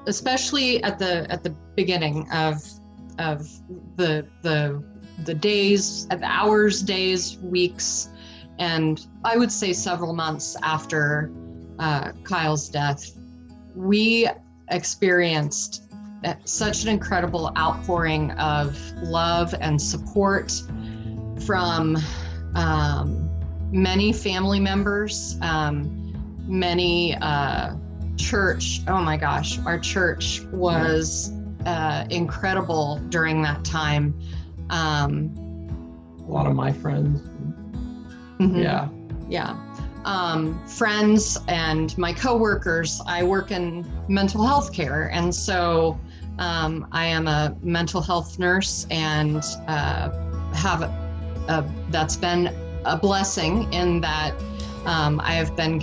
especially at the beginning of the days, the hours, days, weeks, and I would say several months after Kyle's death, we experienced such an incredible outpouring of love and support from many family members, many church. Oh my gosh, our church was incredible during that time. A lot of my friends. Mm-hmm. Yeah. Friends and my coworkers. I work in mental health care, and so I am a mental health nurse, and that's been a blessing in that I've been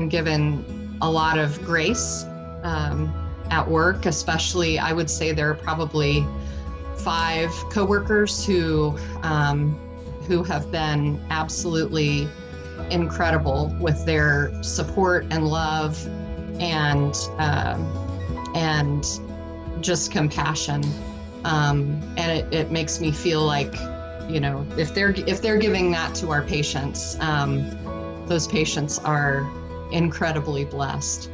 given a lot of grace at work, especially. I would say there are probably 5 coworkers who have been absolutely incredible with their support and love and just compassion. And it makes me feel like, if they're giving that to our patients, those patients are incredibly blessed.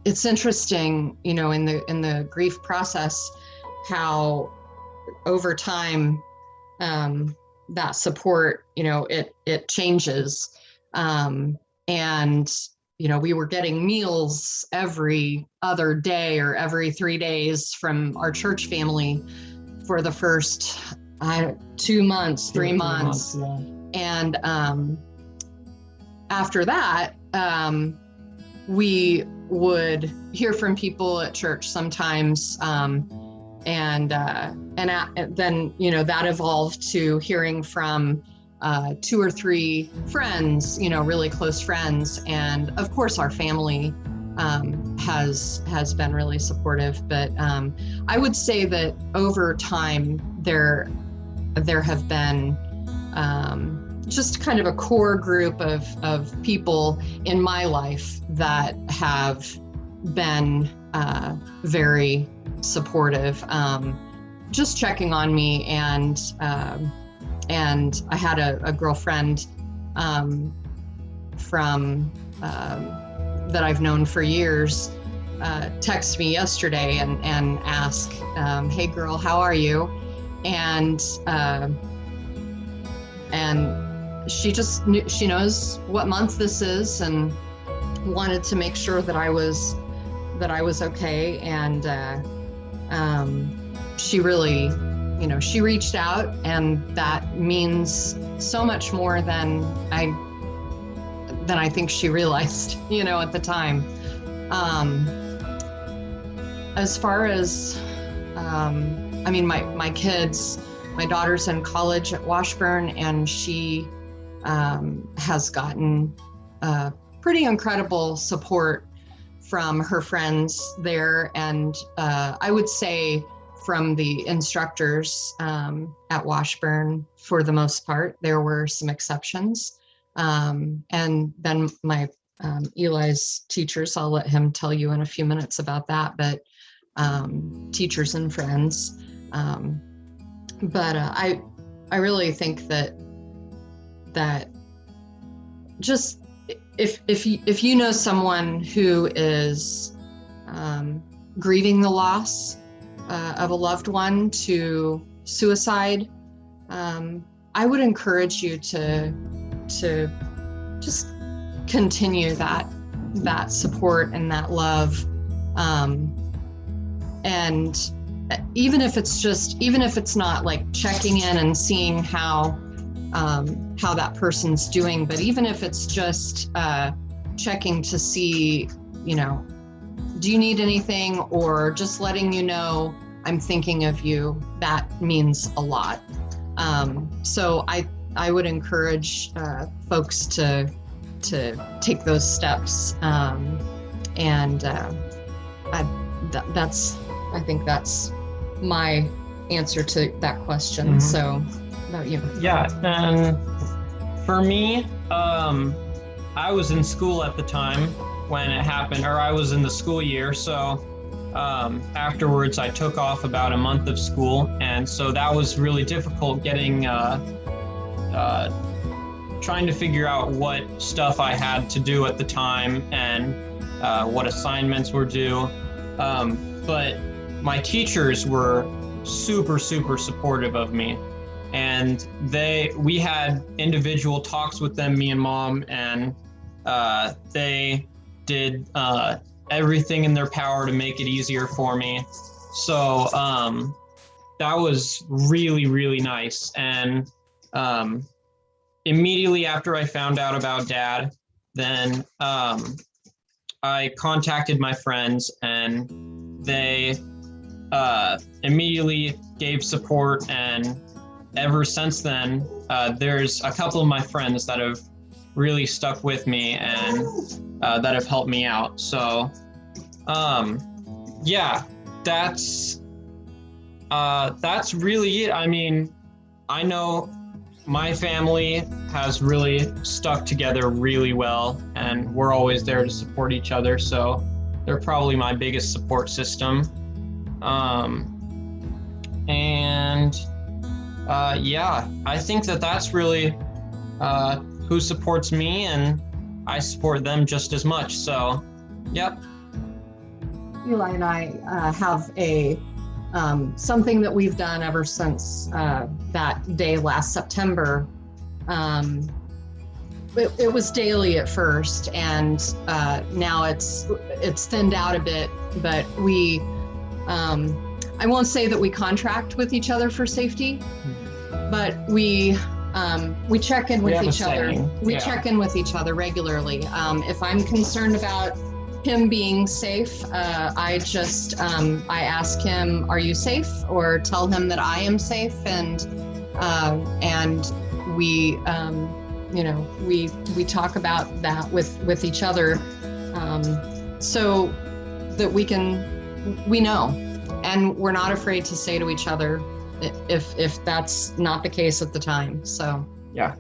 It's interesting, in the grief process, how over time that support, it changes. And we were getting meals every other day or every 3 days from our church family for the first 2 months, 3 months. Yeah. And after that, we would hear from people at church sometimes, and then that evolved to hearing from 2 or 3 friends, really close friends, and of course our family has been really supportive. But I would say that over time there have been just kind of a core group of people in my life that have been very supportive, just checking on me. And I had a girlfriend from that I've known for years text me yesterday and ask, "Hey girl, how are you?" And she just knew, she knows what month this is, and wanted to make sure that I was okay. And she really, she reached out, and that means so much more than I think she realized, at the time. As far as, my kids, my daughter's in college at Washburn, and she has gotten pretty incredible support from her friends there, and I would say from the instructors at Washburn for the most part. There were some exceptions. And then my Eli's teachers, I'll let him tell you in a few minutes about that, but teachers and friends. But I really think that just if you know someone who is grieving the loss of a loved one to suicide, I would encourage you to just continue that support and that love, and even if it's not like checking in and seeing how that person's doing, but even if it's just checking to see, do you need anything, or just letting you know I'm thinking of you, that means a lot. So I would encourage folks to take those steps, and I think that's my answer to that question. Mm-hmm. So about you. Yeah, and For me, I was in school at the time when it happened, or I was in the school year. So afterwards, I took off about a month of school. And so that was really difficult getting, trying to figure out what stuff I had to do at the time and what assignments were due. But my teachers were super, super supportive of me. And we had individual talks with them, me and Mom, and they did everything in their power to make it easier for me. So that was really, really nice. And immediately after I found out about Dad, then I contacted my friends, and they immediately gave support. And ever since then, there's a couple of my friends that have really stuck with me and that have helped me out. So, yeah, that's really it. I mean, I know my family has really stuck together really well, and we're always there to support each other. So they're probably my biggest support system. Yeah, I think that's really who supports me, and I support them just as much. So, yep. Eli and I have a something that we've done ever since that day last September. It was daily at first, and now it's thinned out a bit. But we, I won't say that we contract with each other for safety, but we check in with each other. We check in with each other regularly. If I'm concerned about him being safe, I ask him, "Are you safe?" or tell him that I am safe, and we we talk about that with each other, so that we know, and we're not afraid to say to each other if that's not the case at the time. So yeah.